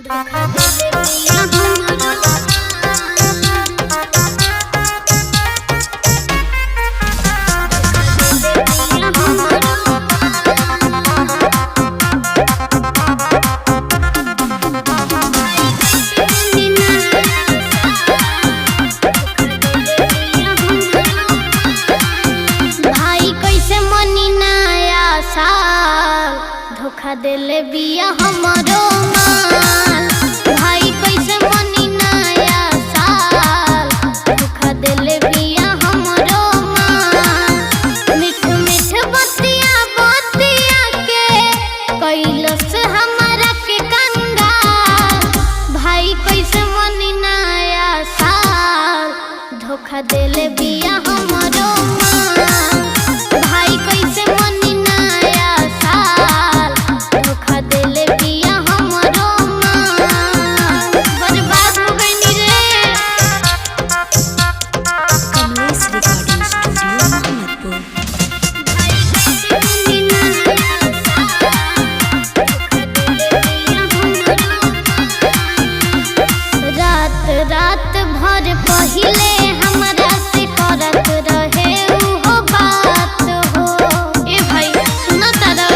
धोखा देले बिया हमरो धोखा देले बिया हमरो माल भाई कैसे मनी नया साल धोखा देले बिया हमरो माल मीठ मीठ बतिया बतिया के कैलस हमारा के कंगाल भाई कैसे मनी नया साल धोखा देले बिया हमरो माल भाई कैसे मनी नया साल धोखा देले बिया हमरो माल बर्बाद हो गइनी रे। Kamlesh recording studio Mohammadpur. भाई कैसे मनी नया साल धोखा देले बिया हमरो रात रात भर पहिले हमरा से करत रहे उहो बात हो ए भाई सुनो तारा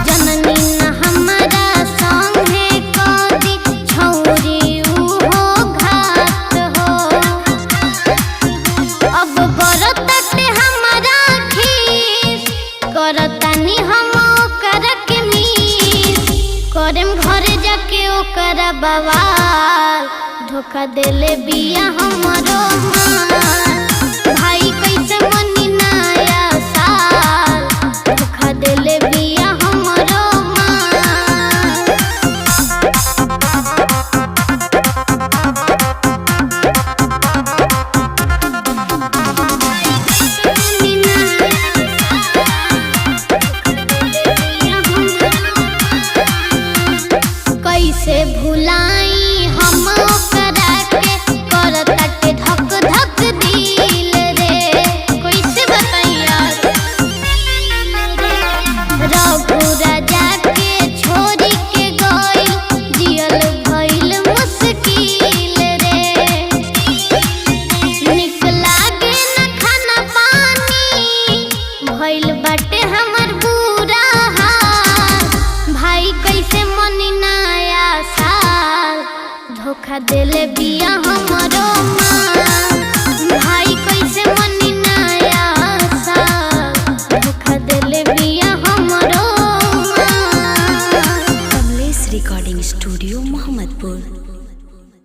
जननी न हमरा संगे कदी छौरी उहो घात हो अब बरतटे हमरा खीस करतानी हम ओकर के मीस करम घरे जाके ओकरा बवाल धोखा देले बिया हमरो माल भाई कैसे मनी नया साल धोखा देले बिया हमरो माल मनी नया कैसे भुलाई हम ओकरा के करताटे धक धक दिल रे कैसे बताई यार रघु राजा के छोरी के गइल जियल भइल मुश्किल रे निक लागे न खाना पानी भइल बाटे हमर बुरा हाल भाई कैसे मनी नया साल धोखा देले बिया हमरो माल भाई कैसे मनी नया साल धोखा देले बिया हमरो माल कमलेश रिकॉर्डिंग स्टूडियो मोहम्मदपुर।